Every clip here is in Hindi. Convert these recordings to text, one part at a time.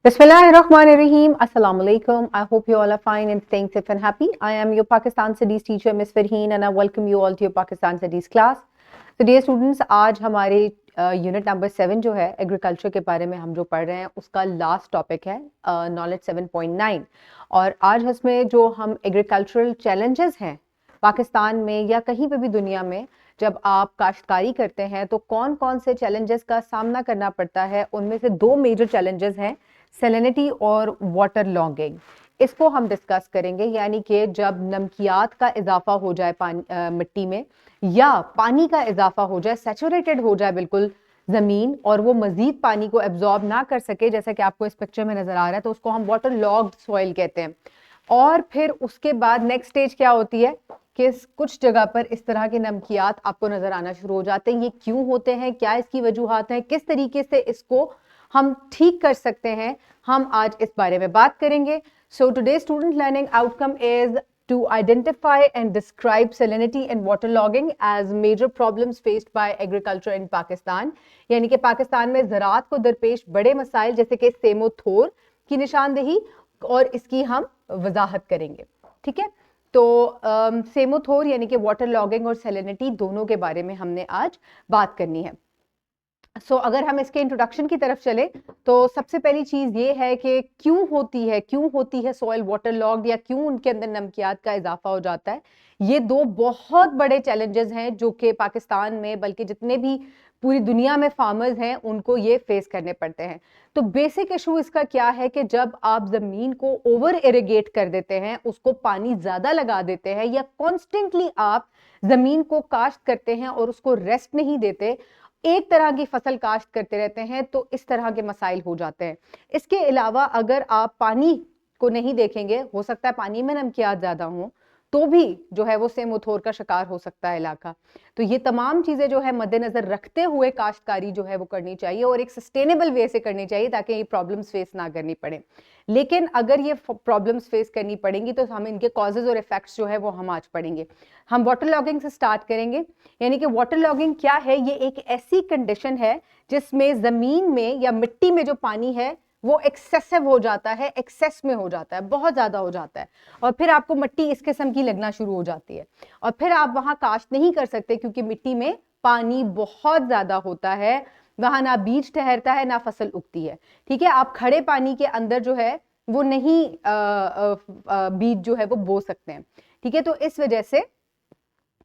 Bismillahirrahmanirrahim. Assalamu alaikum. I hope you all are fine and staying safe and happy. I am your Pakistan Studies teacher, Miss Farheen, and I welcome you all to your Pakistan Studies class. So dear students, आज हमारे यूनिट नंबर 7 जो है एग्रीकल्चर के बारे में हम जो पढ़ रहे हैं उसका लास्ट टॉपिक है नॉलेज 7.9 और आज इसमें जो हम एग्रीकल्चरल चैलेंजेस हैं पाकिस्तान में या कहीं पे भी दुनिया में जब आप काश्तकारी करते हैं तो कौन कौन से चैलेंजेस का सामना करना पड़ता है, उनमें से दो मेजर चैलेंजेस हैं सैलिनिटी और वाटर लॉगिंग। इसको हम डिस्कस करेंगे, यानी कि जब नमकियात का इजाफा हो जाए मिट्टी में या पानी का इजाफा हो जाए, सैचुरेटेड हो जाए बिल्कुल जमीन और वो मजीद पानी को एब्जॉर्ब ना कर सके, जैसा कि आपको इस पिक्चर में नजर आ रहा है, तो उसको हम वाटर लॉग्ड सॉइल कहते हैं। और फिर उसके बाद नेक्स्ट स्टेज क्या होती है कि कुछ जगह पर इस तरह के नमकियात आपको नजर आना शुरू हो जाते हैं। ये क्यों होते हैं, क्या इसकी वजूहात हैं, किस तरीके से इसको हम ठीक कर सकते हैं, हम आज इस बारे में बात करेंगे। So today student learning outcome is to identify and describe salinity and waterlogging as major problems faced by agriculture in Pakistan। यानी कि पाकिस्तान में ज़राअत को दरपेश बड़े मसाइल जैसे कि सेमोथोर की निशानदेही और इसकी हम वजाहत करेंगे। ठीक है, तो सेमोथोर यानी कि वाटर लॉगिंग और सैलिनिटी दोनों के बारे में हमने आज बात करनी है। अगर हम इसके इंट्रोडक्शन की तरफ चले तो सबसे पहली चीज ये है कि क्यों होती है सॉइल वाटर लॉग्ड या क्यों उनके अंदर नमकियात का इजाफा हो जाता है। ये दो बहुत बड़े चैलेंजेस हैं जो कि पाकिस्तान में बल्कि जितने भी पूरी दुनिया में फार्मर्स हैं उनको ये फेस करने पड़ते हैं। तो बेसिक इशू इसका क्या है कि जब आप जमीन को ओवर इरिगेट कर देते हैं, उसको पानी ज्यादा लगा देते हैं या कॉन्स्टेंटली आप जमीन को काश्त करते हैं और उसको रेस्ट नहीं देते, एक तरह की फसल काश्त करते रहते हैं, तो इस तरह के मसाइल हो जाते हैं। इसके अलावा अगर आप पानी को नहीं देखेंगे, हो सकता है पानी में नमकियात ज्यादा हो तो भी जो है वो सेमोथोर का शिकार हो सकता है इलाका। तो ये तमाम चीजें जो है मद्देनजर रखते हुए काश्तकारी जो है वो करनी चाहिए और एक सस्टेनेबल वे से करनी चाहिए ताकि ये प्रॉब्लम्स फेस ना करनी पड़े। लेकिन अगर ये प्रॉब्लम्स फेस करनी पड़ेंगी तो हम इनके कॉजेज और इफेक्ट्स जो है वो हम आज पढ़ेंगे। हम वाटर लॉगिंग से स्टार्ट करेंगे। यानी कि वाटर लॉगिंग क्या है? ये एक ऐसी कंडीशन है जिसमें जमीन में या मिट्टी में जो पानी है वो एक्सेसिव हो जाता है, एक्सेस में हो जाता है, बहुत ज्यादा हो जाता है और फिर आपको मिट्टी इस किस्म की लगना शुरू हो जाती है और फिर आप वहां काश्त नहीं कर सकते क्योंकि मिट्टी में पानी बहुत ज्यादा होता है, वहां ना बीज ठहरता है ना फसल उगती है। ठीक है, आप खड़े पानी के अंदर जो है वो नहीं बीज जो है वो बो सकते हैं। ठीक है, तो इस वजह से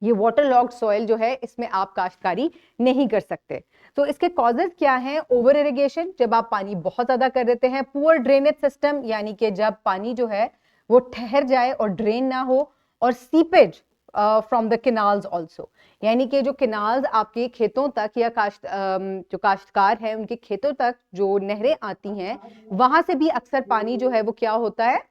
ये वाटर लॉग्ड सॉइल जो है इसमें आप काश्तकारी नहीं कर सकते। तो इसके कॉजेज क्या हैं? ओवर इरिगेशन, जब आप पानी बहुत ज्यादा कर देते हैं। पुअर ड्रेनेज सिस्टम, यानी कि जब पानी जो है वो ठहर जाए और ड्रेन ना हो। और seepage from the canals also, यानी कि जो केनाल्स आपके खेतों तक या जो काश्तकार है उनके खेतों तक जो नहरें आती हैं वहां से भी अक्सर पानी जो है वो क्या होता है,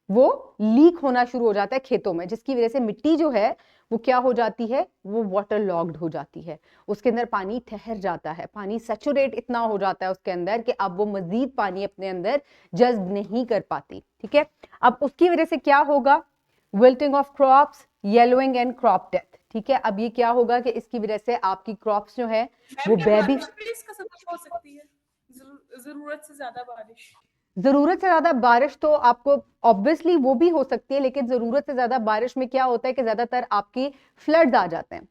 वो लीक होना शुरू हो जाता है खेतों में, जिसकी वजह से मिट्टी जो है वो क्या हो जाती है, वो वाटर लॉग्ड हो जाती है, उसके अंदर पानी ठहर जाता है, पानी सैचुरेट इतना हो जाता है उसके अंदर कि अब वो मजीद पानी अपने अंदर जज्ब नहीं कर पाती। ठीक है, अब उसकी वजह से क्या होगा? Wilting of crops, yellowing and crop death. ठीक है, अब ये क्या होगा कि इसकी वजह से आपकी क्रॉप्स जो है वो बेबी जरूरत से ज्यादा बारिश, जरूरत से ज्यादा बारिश तो आपको ऑब्वियसली वो भी हो सकती है, लेकिन जरूरत से ज्यादा बारिश में क्या होता है कि ज्यादातर आपकी फ्लड्स आ जाते हैं।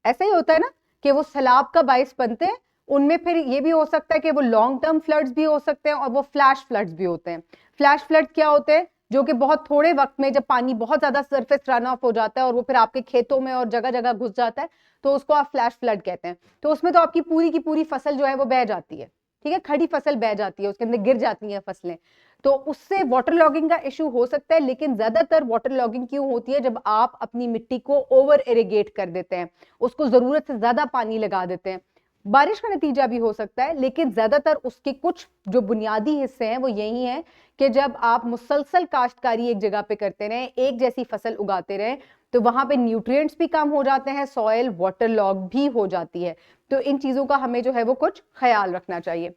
ऐसा ही होता है ना कि वो सैलाब का बायस बनते हैं, उनमें फिर ये भी हो सकता है कि वो लॉन्ग टर्म फ्लड्स भी हो सकते हैं और वो फ्लैश फ्लड्स भी होते हैं। फ्लैश फ्लड्स क्या होते हैं? जो कि बहुत थोड़े वक्त में जब पानी बहुत ज्यादा सरफेस रन ऑफ हो जाता है और वो फिर आपके खेतों में और जगह जगह घुस जाता है, तो उसको आप फ्लैश फ्लड कहते हैं। तो उसमें तो आपकी पूरी की पूरी फसल जो है वो बह जाती है। ठीक है, खड़ी फसल बह जाती है, उसके अंदर गिर जाती है फसलें, तो उससे वाटर लॉगिंग का इशू हो सकता है। लेकिन ज्यादातर वाटर लॉगिंग क्यों होती है? जब आप अपनी मिट्टी को ओवर इरिगेट कर देते हैं, उसको जरूरत से ज्यादा पानी लगा देते हैं। बारिश का नतीजा भी हो सकता है, लेकिन ज्यादातर उसके कुछ जो बुनियादी हिस्से हैं वो यही हैं कि जब आप मुसलसल काश्तकारी एक जगह पे करते रहें, एक जैसी फसल उगाते रहें, तो वहां पे न्यूट्रिएंट्स भी कम हो जाते हैं, सॉइल वाटर लॉग भी हो जाती है। तो इन चीजों का हमें जो है वो कुछ ख्याल रखना चाहिए।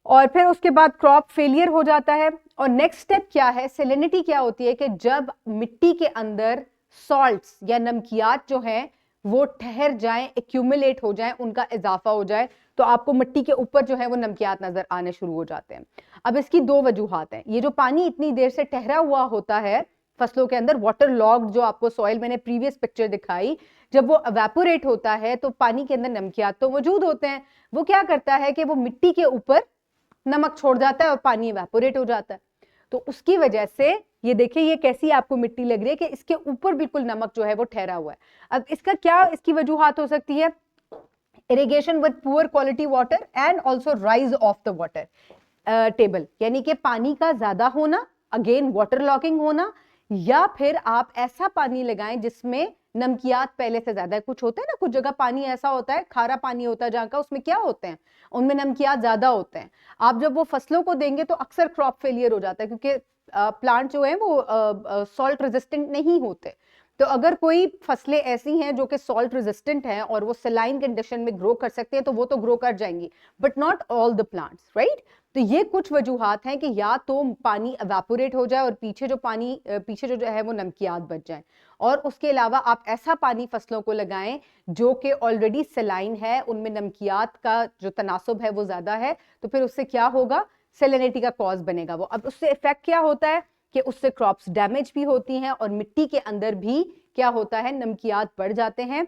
और फिर उसके बाद क्रॉप फेलियर हो जाता है। और नेक्स्ट स्टेप क्या है? सैलिनिटी क्या होती है कि जब मिट्टी के अंदर सॉल्ट्स या नमकियात जो हैं वो ठहर जाएं, एक्यूमुलेट हो जाएं, उनका इजाफा हो जाए, तो आपको मिट्टी के ऊपर जो है वो नमकियात नजर आने शुरू हो जाते हैं। अब इसकी दो वजूहात हैं। ये जो पानी इतनी देर से ठहरा हुआ होता है फसलों के अंदर, वाटर लॉग्ड जो आपको सॉइल, मैंने प्रीवियस पिक्चर दिखाई, जब वो एवेपोरेट होता है तो पानी के अंदर नमकियात तो मौजूद होते हैं, वो क्या करता है कि वो मिट्टी के ऊपर नमक छोड़ जाता है और पानी एवेपोरेट हो जाता है। तो उसकी वजह से ये देखिए, ये कैसी आपको मिट्टी लग रही है कि इसके ऊपर बिल्कुल नमक जो है वो ठहरा हुआ है। अब इसका क्या, इसकी वजूहात हो सकती है? Irrigation with poor quality water and also rise of the water table, यानी कि पानी का ज्यादा होना, अगेन वाटर लॉकिंग होना, या फिर आप ऐसा पानी लगाएं जिसमें नमकियात पहले से ज्यादा है। कुछ होता है ना, कुछ जगह पानी ऐसा होता है, खारा पानी होता है जहाँ का, उसमें क्या होते हैं, उनमें नमकियात ज्यादा होते हैं। आप जब वो फसलों को देंगे तो अक्सर क्रॉप फेलियर हो जाता है, क्योंकि प्लांट जो है वो सॉल्ट रेजिस्टेंट नहीं होते। तो अगर कोई फसलें ऐसी हैं जो कि सॉल्ट रेजिस्टेंट हैं और वो सलाइन कंडीशन में ग्रो कर सकते हैं, तो वो तो ग्रो कर जाएंगी, but not all the plants, right. तो ये कुछ वजूहात हैं कि या तो पानी एवेपोरेट हो जाए और पीछे जो है वो नमकियात बच जाए, और उसके अलावा आप ऐसा पानी फसलों को लगाएं जो कि ऑलरेडी सलाइन है, उनमें नमकियात का जो तनासुब है वो ज्यादा है, तो फिर उससे क्या होगा, सेलेनिटी का कॉज बनेगा वो। अब उससे इफेक्ट क्या होता है कि उससे क्रॉप्स डैमेज भी होती हैं और मिट्टी के अंदर भी क्या होता है, नमकियात बढ़ जाते हैं।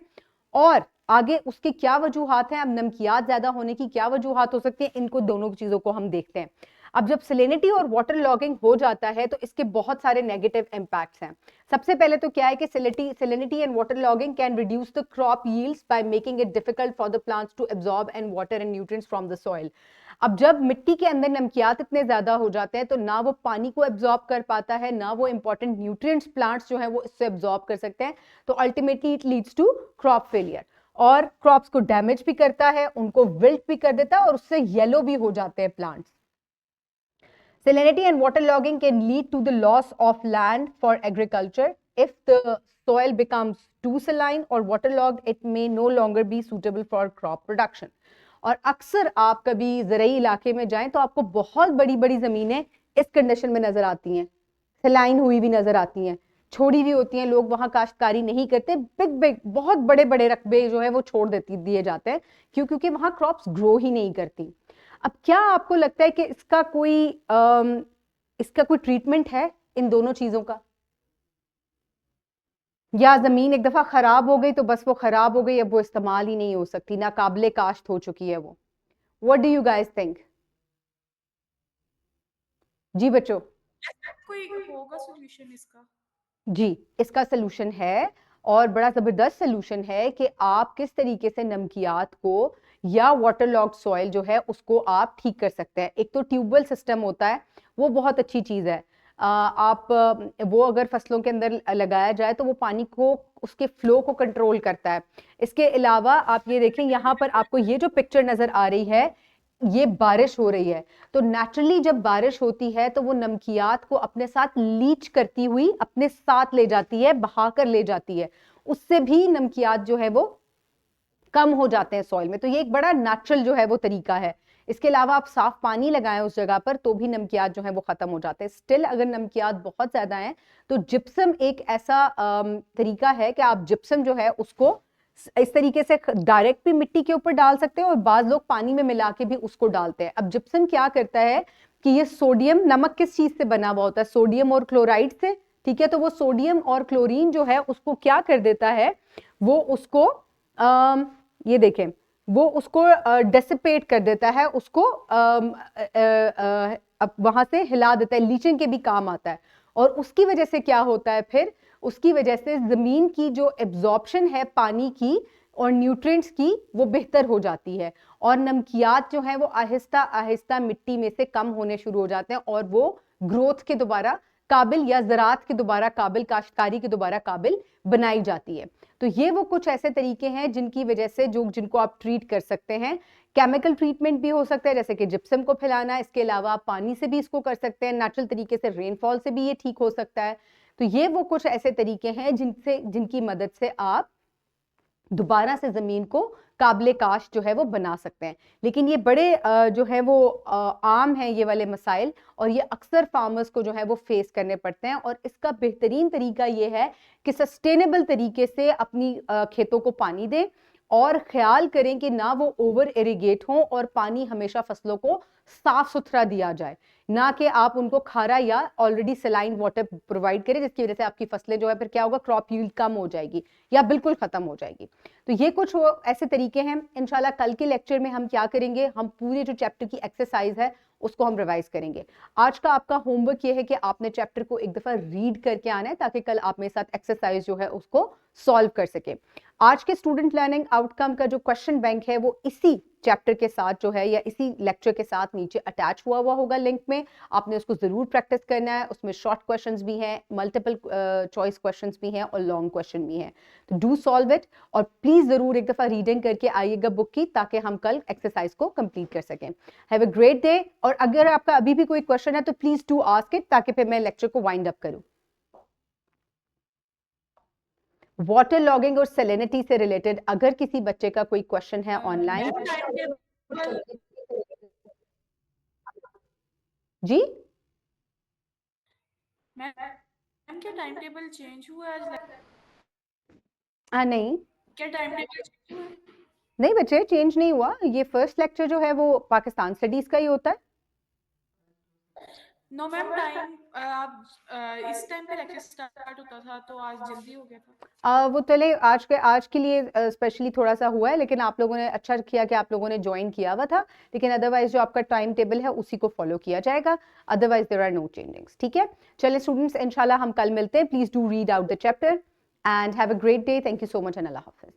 और आगे उसके क्या वजूहात हैं, अब नमकियात ज्यादा होने की क्या वजूहात हो सकती है, इनको दोनों चीजों को हम देखते हैं। अब जब सैलिनिटी और वाटर लॉगिंग हो जाता है तो इसके बहुत सारे नेगेटिव इंपैक्ट्स हैं। सबसे पहले तो क्या है कि salinity and water logging can reduce the crop yields by making it difficult for the plants to absorb and water and nutrients from the soil. अब जब मिट्टी के अंदर नमकियात इतने ज्यादा हो जाते हैं तो ना वो पानी को एब्जॉर्ब कर पाता है, ना वो इंपॉर्टेंट न्यूट्रिएंट्स प्लांट्स जो है वो इससे एब्जॉर्ब कर सकते हैं, तो ultimately it leads to crop failure, और क्रॉप्स को डैमेज भी करता है, उनको विल्ट भी कर देता है, और उससे येलो भी हो जाते हैं plants. Salinity and waterlogging can lead to the loss of land for agriculture. If the soil becomes too saline or waterlogged, it may no longer be suitable for crop production. और अक्सर आप कभी ज़राई इलाके में जाएं तो आपको बहुत बड़ी बड़ी ज़मीनें इस कंडीशन में नज़र आती हैं, सलाइन हुई भी नज़र आती हैं, छोड़ी हुई होती हैं, लोग वहाँ काश्तकारी नहीं करते, बिग बिग बहुत बड़े बड़े रकबे जो है वो छोड़ दिए जाते हैं, क्योंकि वहाँ क्रॉप्स ग्रो ही नहीं करती। अब क्या आपको लगता है कि इसका कोई ट्रीटमेंट है इन दोनों चीजों का, या जमीन एक दफा खराब हो गई तो बस वो खराब हो गई, अब वो इस्तेमाल ही नहीं हो सकती, नाकाबिले काश्त हो चुकी है वो? What do you guys think? जी बच्चों, कोई होगा सॉल्यूशन इसका? जी इसका सलूशन है, और बड़ा जबरदस्त सलूशन है कि आप किस तरीके से नमकियात को या वाटर लॉग्ड सॉइल जो है उसको आप ठीक कर सकते हैं। एक तो ट्यूबवेल सिस्टम होता है, वो बहुत अच्छी चीज है। आप वो अगर फसलों के अंदर लगाया जाए तो वो पानी को, उसके फ्लो को कंट्रोल करता है। इसके अलावा आप ये देखें, यहाँ पर आपको ये जो पिक्चर नजर आ रही है, ये बारिश हो रही है, तो नेचुरली जब बारिश होती है तो वो नमकियात को अपने साथ लीच करती हुई अपने साथ ले जाती है, बहा कर ले जाती है, उससे भी नमकियात जो है वो कम हो जाते हैं सॉइल में। तो ये एक बड़ा नेचुरल जो है वो तरीका है। इसके अलावा आप साफ पानी लगाएं उस जगह पर तो भी नमकियात जो है वो खत्म हो जाते हैं। स्टिल अगर नमकियात बहुत ज्यादा हैं तो जिप्सम एक ऐसा तरीका है कि आप जिप्सम जो है उसको इस तरीके से डायरेक्ट भी मिट्टी के ऊपर डाल सकते हैं, और बाज लोग पानी में मिला के भी उसको डालते हैं। अब जिप्सम क्या करता है कि ये सोडियम, नमक किस चीज से बना हुआ होता है, सोडियम और क्लोराइड से, ठीक है, तो वो सोडियम और क्लोरीन जो है उसको क्या कर देता है, वो उसको ये देखें, वो उसको डेसिपेट कर देता है, उसको वहां से हिला देता है, लीचिंग के भी काम आता है। और उसकी वजह से क्या होता है, फिर उसकी वजह से जमीन की जो एब्जॉर्प्शन है पानी की और न्यूट्रिएंट्स की, वो बेहतर हो जाती है, और नमकियात जो है वो आहिस्ता आहिस्ता मिट्टी में से कम होने शुरू हो जाते हैं, और वो ग्रोथ के दोबारा काबिल, या ज़राअत के दोबारा काबिल, काश्तकारी के दोबारा काबिल बनाई जाती है। तो ये वो कुछ ऐसे तरीके हैं जिनकी वजह से जिनको आप ट्रीट कर सकते हैं। केमिकल ट्रीटमेंट भी हो सकता है, जैसे कि जिप्सम को फैलाना, इसके अलावा आप पानी से भी इसको कर सकते हैं, नेचुरल तरीके से रेनफॉल से भी ये ठीक हो सकता है। तो ये वो कुछ ऐसे तरीके हैं जिनकी मदद से आप दोबारा से जमीन को काबिले काश जो है वो बना सकते हैं। लेकिन ये बड़े जो है वो आम है ये वाले मसाइल, और ये अक्सर फार्मर्स को जो है वो फेस करने पड़ते हैं। और इसका बेहतरीन तरीका ये है कि सस्टेनेबल तरीके से अपनी खेतों को पानी दें और ख्याल करें कि ना वो ओवर इरिगेट हों और पानी हमेशा फसलों को साफ सुथरा दिया जाए, ना कि आप उनको खारा या ऑलरेडी सलाइन वाटर प्रोवाइड करें, जिसकी वजह से आपकी फसलें जो है फिर क्या होगा, क्रॉप यील्ड कम हो जाएगी या बिल्कुल खत्म हो जाएगी। तो ये कुछ ऐसे तरीके हैं। इंशाल्लाह कल के लेक्चर में हम क्या करेंगे, हम पूरे जो चैप्टर की एक्सरसाइज है उसको हम रिवाइज करेंगे। आज का आपका होमवर्क ये है कि आपने चैप्टर को एक दफा रीड करके आना है ताकि कल आप मेरे साथ एक्सरसाइज जो है उसको सॉल्व कर सके। आज के स्टूडेंट लर्निंग आउटकम का जो क्वेश्चन बैंक है वो इसी चैप्टर के साथ जो है या इसी लेक्चर के साथ नीचे अटैच हुआ होगा लिंक में। आपने उसको जरूर प्रैक्टिस करना है। उसमें शॉर्ट क्वेश्चंस भी हैं, मल्टीपल चॉइस क्वेश्चंस भी हैं और लॉन्ग क्वेश्चन भी हैं। तो डू सॉल्व इट और प्लीज जरूर एक दफा रीडिंग करके आइएगा बुक की, ताकि हम कल एक्सरसाइज को कंप्लीट कर सकें। Have a great day. और अगर आपका अभी भी कोई क्वेश्चन है तो प्लीज डू आस्क इट, ताकि फिर मैं लेक्चर को वाइंड अप करूं। वाटर लॉगिंग और सैलिनिटी से रिलेटेड अगर किसी बच्चे का कोई क्वेश्चन है ऑनलाइन। जी मैम क्या टाइम टेबल चेंज हुआ है आज? नहीं क्या टाइम टेबल चेंज हुआ है? नहीं बच्चे, चेंज नहीं हुआ। ये फर्स्ट लेक्चर जो है वो पाकिस्तान स्टडीज का ही होता है। नो मैम, टाइम आप इस टाइम पे लेक्चर स्टार्ट होता था तो आज जल्दी हो गया था। वो चले आज के लिए स्पेशली थोड़ा सा हुआ है, लेकिन आप लोगों ने अच्छा किया कि आप लोगों ने ज्वाइन किया हुआ था। लेकिन अदरवाइज जो आपका टाइम टेबल है उसी को फॉलो किया जाएगा। Otherwise there are no changings. ठीक है, चलिए स्टूडेंट्स, इंशाल्लाह हम कल मिलते हैं। Please do read out the chapter and have a great day. Thank you so much and अल्लाह हाफिज।